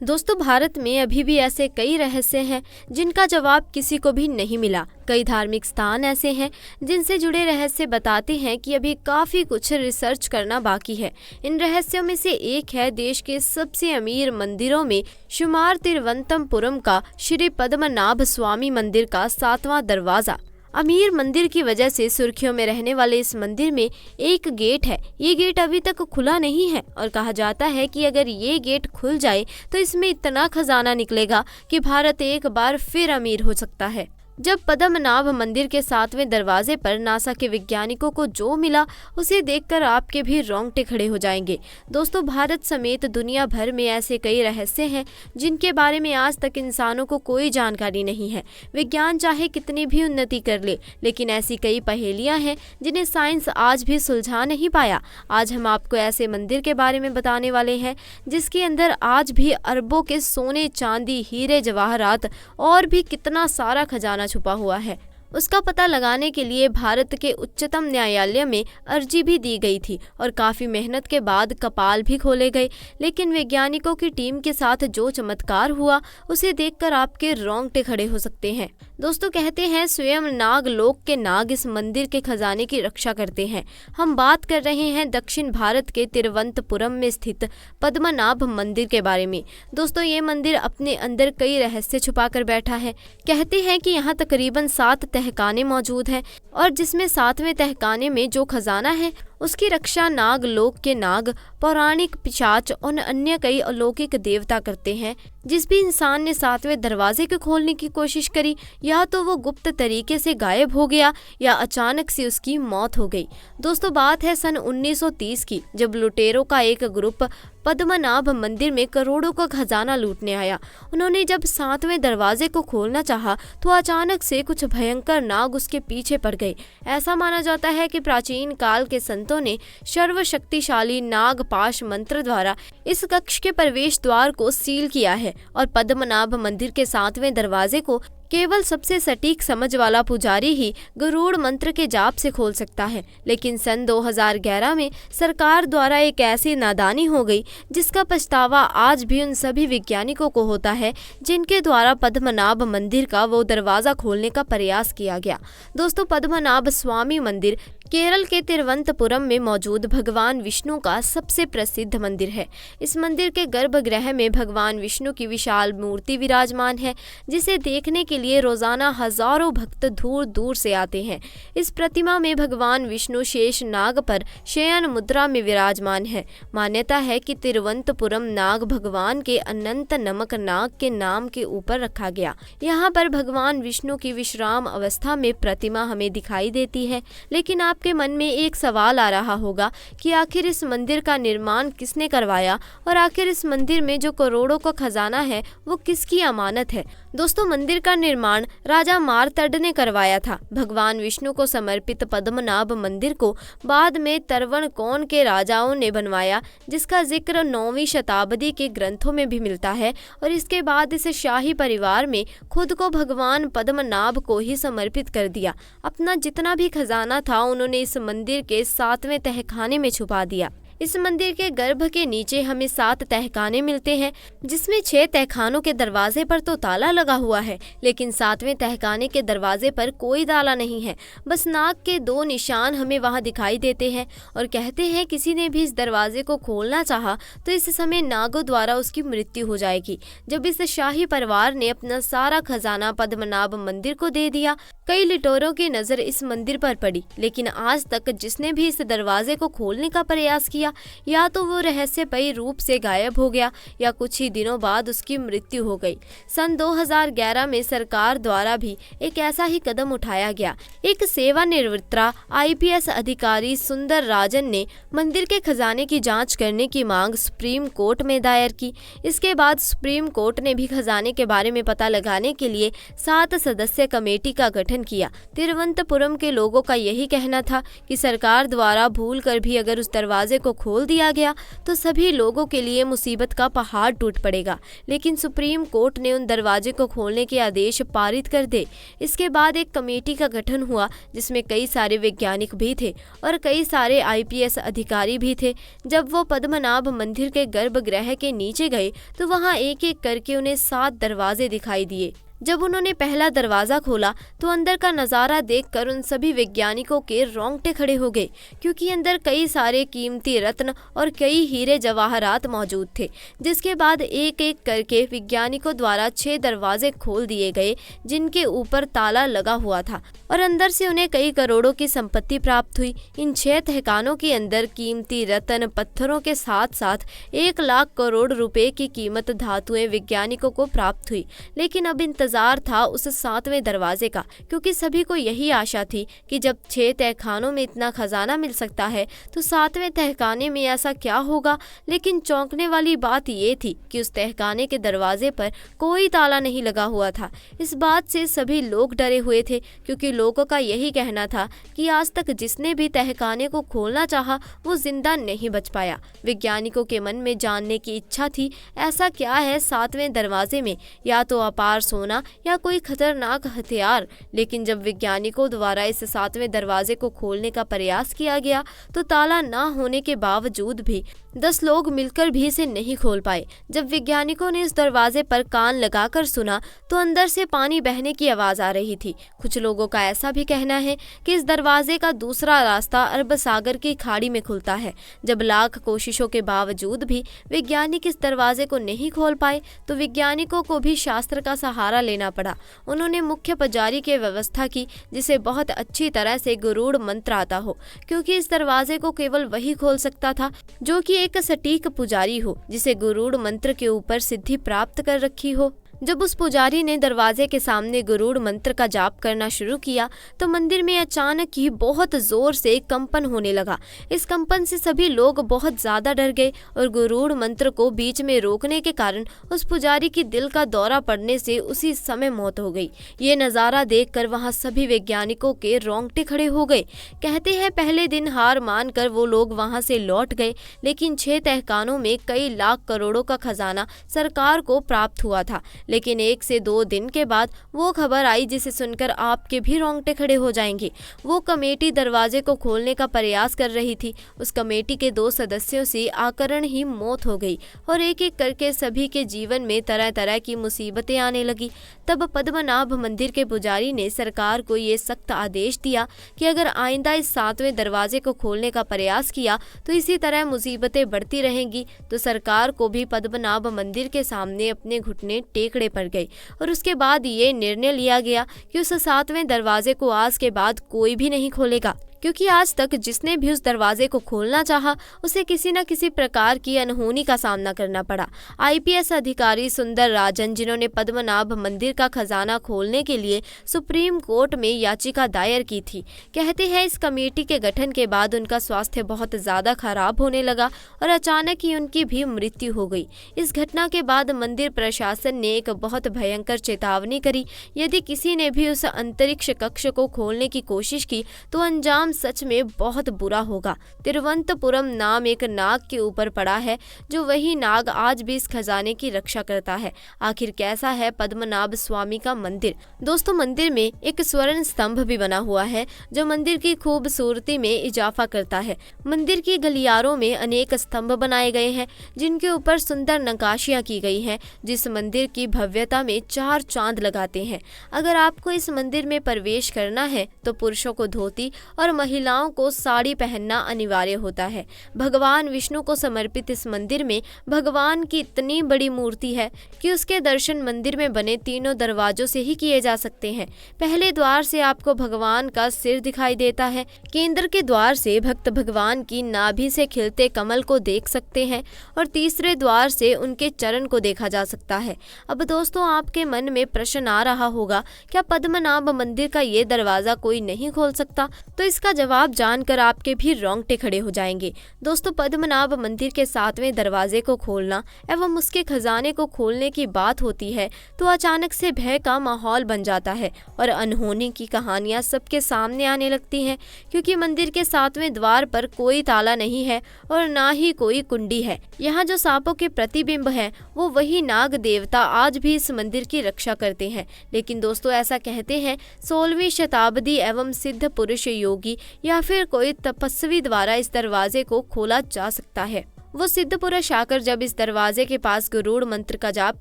दोस्तों, भारत में अभी भी ऐसे कई रहस्य हैं जिनका जवाब किसी को भी नहीं मिला। कई धार्मिक स्थान ऐसे हैं जिनसे जुड़े रहस्य बताते हैं कि अभी काफी कुछ रिसर्च करना बाकी है। इन रहस्यों में से एक है देश के सबसे अमीर मंदिरों में शुमार तिरुवनंतपुरम का श्री पद्मनाभ स्वामी मंदिर का 7वां दरवाजा। अमीर मंदिर की वजह से सुर्खियों में रहने वाले इस मंदिर में एक गेट है। ये गेट अभी तक खुला नहीं है और कहा जाता है कि अगर ये गेट खुल जाए तो इसमें इतना खजाना निकलेगा कि भारत एक बार फिर अमीर हो सकता है। जब पद्मनाभ मंदिर के 7वें दरवाजे पर नासा के वैज्ञानिकों को जो मिला उसे देखकर आपके भी रोंगटे खड़े हो जाएंगे। दोस्तों, भारत समेत दुनिया भर में ऐसे कई रहस्य हैं जिनके बारे में आज तक इंसानों को कोई जानकारी नहीं है। विज्ञान चाहे कितनी भी उन्नति कर ले, लेकिन ऐसी कई पहेलियां हैं जिन्हें साइंस आज भी सुलझा नहीं पाया। आज हम आपको ऐसे मंदिर के बारे में बताने वाले हैं जिसके अंदर आज भी अरबों के सोने, चांदी, हीरे, जवाहरात और भी कितना सारा खजाना छुपा हुआ है। उसका पता लगाने के लिए भारत के उच्चतम न्यायालय में अर्जी भी दी गई थी और काफी मेहनत के बाद कपाल भी खोले गए। लेकिन वैज्ञानिकों की टीम के साथ जो चमत्कार हुआ उसे देखकर आपके रोंगटे खड़े हो सकते हैं। दोस्तों, कहते हैं स्वयं नाग लोक के नाग इस मंदिर के खजाने की रक्षा करते हैं। हम बात कर रहे हैं दक्षिण भारत के तिरुवनंतपुरम में स्थित पद्मनाभ मंदिर के बारे में। दोस्तों, ये मंदिर अपने अंदर कई रहस्य छुपा कर बैठा है। कहते हैं कि यहाँ तकरीबन 7 तहखाने मौजूद हैं और जिसमें 7वें तहखाने में जो खजाना है उसकी रक्षा नाग लोक के नाग, पौराणिक पिशाच और अन्य कई अलौकिक देवता करते हैं। जिस भी इंसान ने 7वें दरवाजे को खोलने की कोशिश करी, या तो वो गुप्त तरीके से गायब हो गया या अचानक से उसकी मौत हो गई। दोस्तों, बात है सन 1930 की, जब लुटेरों का एक ग्रुप पद्मनाभ मंदिर में करोड़ों का खजाना लूटने आया। उन्होंने जब 7वें दरवाजे को खोलना चाहा तो अचानक से कुछ भयंकर नाग उसके पीछे पड़ गए। ऐसा माना जाता है कि प्राचीन काल के संतों ने सर्वशक्तिशाली नागपाश मंत्र द्वारा इस कक्ष के प्रवेश द्वार को सील किया है और पद्मनाभ मंदिर के 7वें दरवाजे को केवल सबसे सटीक समझ वाला पुजारी ही गरुड़ मंत्र के जाप से खोल सकता है। लेकिन सन 2011 में सरकार द्वारा एक ऐसी नादानी हो गई जिसका पछतावा आज भी उन सभी वैज्ञानिकों को होता है जिनके द्वारा पद्मनाभ मंदिर का वो दरवाजा खोलने का प्रयास किया गया। दोस्तों, पद्मनाभ स्वामी मंदिर केरल के तिरुवनंतपुरम में मौजूद भगवान विष्णु का सबसे प्रसिद्ध मंदिर है। इस मंदिर के गर्भगृह में भगवान विष्णु की विशाल मूर्ति विराजमान है जिसे देखने के लिए रोजाना हजारों भक्त दूर दूर से आते हैं। इस प्रतिमा में भगवान विष्णु शेष नाग पर शयन मुद्रा में विराजमान है। मान्यता है कि तिरुवनंतपुरम नाग भगवान के अनंत नमक नाग के नाम के ऊपर रखा गया। यहाँ पर भगवान विष्णु की विश्राम अवस्था में प्रतिमा हमें दिखाई देती है। लेकिन आपके मन में एक सवाल आ रहा होगा कि आखिर इस मंदिर का निर्माण किसने करवाया और आखिर इस मंदिर में जो करोड़ों का खजाना है वो किसकी अमानत है। दोस्तों, मंदिर का निर्माण राजा मारतंड ने करवाया था। भगवान विष्णु को समर्पित पद्मनाभ मंदिर को बाद में तरवणकोण के राजाओं ने बनवाया, जिसका जिक्र 9वीं शताब्दी के ग्रंथों में भी मिलता है। और इसके बाद इस शाही परिवार में खुद को भगवान पद्मनाभ को ही समर्पित कर दिया। अपना जितना भी खजाना था उन्होंने इस मंदिर के 7वें तहखाने में छुपा दिया। इस मंदिर के गर्भ के नीचे हमें 7 तहखाने मिलते हैं, जिसमें 6 तहखानों के दरवाजे पर तो ताला लगा हुआ है, लेकिन 7वें तहखाने के दरवाजे पर कोई ताला नहीं है। बस नाग के 2 निशान हमें वहां दिखाई देते हैं और कहते हैं किसी ने भी इस दरवाजे को खोलना चाहा तो इस समय नागों द्वारा उसकी मृत्यु हो जाएगी। जब इस शाही परिवार ने अपना सारा खजाना पद्मनाभ मंदिर को दे दिया, कई लुटेरों की नजर इस मंदिर पर पड़ी, लेकिन आज तक जिसने भी इस दरवाजे को खोलने का प्रयास किया या तो वो रहस्यमयी रूप से गायब हो गया या कुछ ही दिनों बाद उसकी मृत्यु हो गई। सन 2011 में सरकार द्वारा भी एक ऐसा ही कदम उठाया गया। एक सेवानिवृत्त IPS अधिकारी सुंदर राजन ने मंदिर के खजाने की जांच करने की मांग सुप्रीम कोर्ट में दायर की। इसके बाद सुप्रीम कोर्ट ने भी खजाने के बारे में पता लगाने के लिए 7 सदस्यीय कमेटी का गठन किया। तिरुवनंतपुरम के लोगों का यही कहना था कि सरकार द्वारा भूल कर भी अगर उस दरवाजे को खोल दिया गया तो सभी लोगों के लिए मुसीबत का पहाड़ टूट पड़ेगा। लेकिन सुप्रीम कोर्ट ने उन दरवाजे को खोलने के आदेश पारित कर दे। इसके बाद एक कमेटी का गठन हुआ जिसमें कई सारे वैज्ञानिक भी थे और कई सारे आईपीएस अधिकारी भी थे। जब वो पद्मनाभ मंदिर के गर्भगृह के नीचे गए तो वहां एक एक करके उन्हें 7 दरवाजे दिखाई दिए। जब उन्होंने पहला दरवाज़ा खोला तो अंदर का नज़ारा देखकर उन सभी वैज्ञानिकों के रोंगटे खड़े हो गए, क्योंकि अंदर कई सारे कीमती रत्न और कई हीरे जवाहरात मौजूद थे। जिसके बाद एक एक करके वैज्ञानिकों द्वारा 6 दरवाजे खोल दिए गए जिनके ऊपर ताला लगा हुआ था और अंदर से उन्हें कई करोड़ों की संपत्ति प्राप्त हुई। इन 6 तहखानों के अंदर कीमती रत्न पत्थरों के साथ साथ 1 लाख करोड़ रुपए की कीमत धातुएं वैज्ञानिकों को प्राप्त हुई। लेकिन अब इंतजार था उस 7वें दरवाजे का, क्योंकि सभी को यही आशा थी कि जब 6 तहखानों में इतना खजाना मिल सकता है तो 7वें तहखाने में ऐसा क्या होगा। लेकिन चौंकने वाली बात ये थी कि उस तहखाने के दरवाजे पर कोई ताला नहीं लगा हुआ था। इस बात से सभी लोग डरे हुए थे, क्योंकि लोगों का यही कहना था कि आज तक जिसने भी तहखाने को खोलना चाहा वो जिंदा नहीं बच पाया। वैज्ञानिकों के मन में जानने की इच्छा थी ऐसा क्या है 7वें दरवाजे में, या तो अपार सोना या कोई खतरनाक हथियार। लेकिन जब वैज्ञानिकों द्वारा इस 7वें दरवाजे को खोलने का प्रयास किया गया तो ताला ना होने के बावजूद भी 10 लोग मिलकर भी इसे नहीं खोल पाए। जब वैज्ञानिकों ने इस दरवाजे पर कान लगाकर सुना तो अंदर से पानी बहने की आवाज आ रही थी। कुछ लोगों का ऐसा भी कहना है कि इस दरवाजे का दूसरा रास्ता अरब सागर की खाड़ी में खुलता है। जब लाख कोशिशों के बावजूद भी वैज्ञानिक इस दरवाजे को नहीं खोल पाए तो वैज्ञानिकों को भी शास्त्र का सहारा लेना पड़ा। उन्होंने मुख्य पुजारी की व्यवस्था की जिसे बहुत अच्छी तरह से गरुड़ मंत्र आता हो, क्योंकि इस दरवाजे को केवल वही खोल सकता था जो कि एक सटीक पुजारी हो, जिसे गरुड़ मंत्र के ऊपर सिद्धि प्राप्त कर रखी हो। जब उस पुजारी ने दरवाजे के सामने गरुड़ मंत्र का जाप करना शुरू किया तो मंदिर में अचानक ही बहुत जोर से कंपन होने लगा। इस कंपन से सभी लोग बहुत ज्यादा डर गए और गरुड़ मंत्र को बीच में रोकने के कारण उस पुजारी की दिल का दौरा पड़ने से उसी समय मौत हो गई। ये नज़ारा देखकर वहां सभी वैज्ञानिकों के रोंगटे खड़े हो गए। कहते हैं पहले दिन हार मानकर वो लोग वहां से लौट गए, लेकिन 6 तहखानों में कई लाख करोड़ों का खजाना सरकार को प्राप्त हुआ था। लेकिन 1 से 2 दिन के बाद वो खबर आई जिसे सुनकर आपके भी रोंगटे खड़े हो जाएंगे। वो कमेटी दरवाजे को खोलने का प्रयास कर रही थी। उस कमेटी के 2 सदस्यों से आकरण ही मौत हो गई और एक एक करके सभी के जीवन में तरह तरह की मुसीबतें आने लगी। तब पद्मनाभ मंदिर के पुजारी ने सरकार को ये सख्त आदेश दिया कि अगर आइंदा इस 7वें दरवाजे को खोलने का प्रयास किया तो इसी तरह मुसीबतें बढ़ती रहेंगी। तो सरकार को भी पद्मनाभ मंदिर के सामने अपने घुटने टेकने पड़ गए और उसके बाद ये निर्णय लिया गया कि उस 7वें दरवाजे को आज के बाद कोई भी नहीं खोलेगा, क्योंकि आज तक जिसने भी उस दरवाजे को खोलना चाहा उसे किसी न किसी प्रकार की अनहोनी का सामना करना पड़ा। आईपीएस अधिकारी सुंदर राजन, जिन्होंने पद्मनाभ मंदिर का खजाना खोलने के लिए सुप्रीम कोर्ट में याचिका दायर की थी, कहते हैं इस कमेटी के गठन के बाद उनका स्वास्थ्य बहुत ज्यादा खराब होने लगा और अचानक ही उनकी भी मृत्यु हो गई। इस घटना के बाद मंदिर प्रशासन ने एक बहुत भयंकर चेतावनी करी, यदि किसी ने भी उस अंतरिक्ष कक्ष को खोलने की कोशिश की तो अंजाम सच में बहुत बुरा होगा। तिरुवनंतपुरम नाम एक नाग के ऊपर पड़ा है, जो वही नाग आज भी इस खजाने की रक्षा करता है। आखिर कैसा है पद्मनाभ स्वामी का मंदिर? दोस्तों, मंदिर में एक स्वर्ण स्तंभ भी बना हुआ है जो मंदिर की खूबसूरती में इजाफा करता है। मंदिर की गलियारों में अनेक स्तंभ बनाए गए हैं जिनके ऊपर सुंदर नक्काशियां की गई हैं, जिस मंदिर की भव्यता में 4 चांद लगाते हैं। अगर आपको इस मंदिर में प्रवेश करना है तो पुरुषों को धोती और महिलाओं को साड़ी पहनना अनिवार्य होता है। भगवान विष्णु को समर्पित इस मंदिर में भगवान की इतनी बड़ी मूर्ति है कि उसके दर्शन मंदिर में बने तीनों दरवाजों से ही किए जा सकते हैं। पहले द्वार से आपको भगवान का सिर दिखाई देता है। केंद्र के द्वार से भक्त भगवान की नाभि से खिलते कमल को देख सकते हैं और तीसरे द्वार से उनके चरण को देखा जा सकता है। अब दोस्तों, आपके मन में प्रश्न आ रहा होगा, क्या पद्मनाभ मंदिर का ये दरवाजा कोई नहीं खोल सकता? तो इसका इसका जवाब जानकर आपके भी रोंगटे खड़े हो जाएंगे। दोस्तों, पद्मनाभ मंदिर के 7वें दरवाजे को खोलना एवं उसके खजाने को खोलने की बात होती है तो अचानक से भय का माहौल बन जाता है और अनहोनी की कहानियां सबके सामने आने लगती हैं, क्योंकि मंदिर के 7वें द्वार पर कोई ताला नहीं है और ना ही कोई कुंडी है। यहाँ जो सांपों के प्रतिबिंब हैं वो वही नाग देवता आज भी इस मंदिर की रक्षा करते हैं। लेकिन दोस्तों, ऐसा कहते हैं 16वीं शताब्दी एवं सिद्ध पुरुष योगी या फिर कोई तपस्वी द्वारा इस दरवाजे को खोला जा सकता है। वो सिद्ध पुरुष आकर जब इस दरवाजे के पास गरुड़ मंत्र का जाप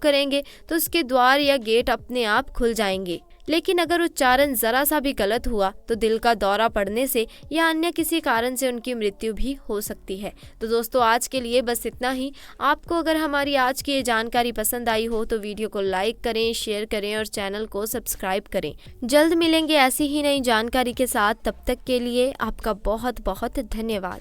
करेंगे तो इसके द्वार या गेट अपने आप खुल जाएंगे। लेकिन अगर उच्चारण जरा सा भी गलत हुआ तो दिल का दौरा पड़ने से या अन्य किसी कारण से उनकी मृत्यु भी हो सकती है। तो दोस्तों, आज के लिए बस इतना ही। आपको अगर हमारी आज की ये जानकारी पसंद आई हो तो वीडियो को लाइक करें, शेयर करें और चैनल को सब्सक्राइब करें। जल्द मिलेंगे ऐसी ही नई जानकारी के साथ। तब तक के लिए आपका बहुत बहुत धन्यवाद।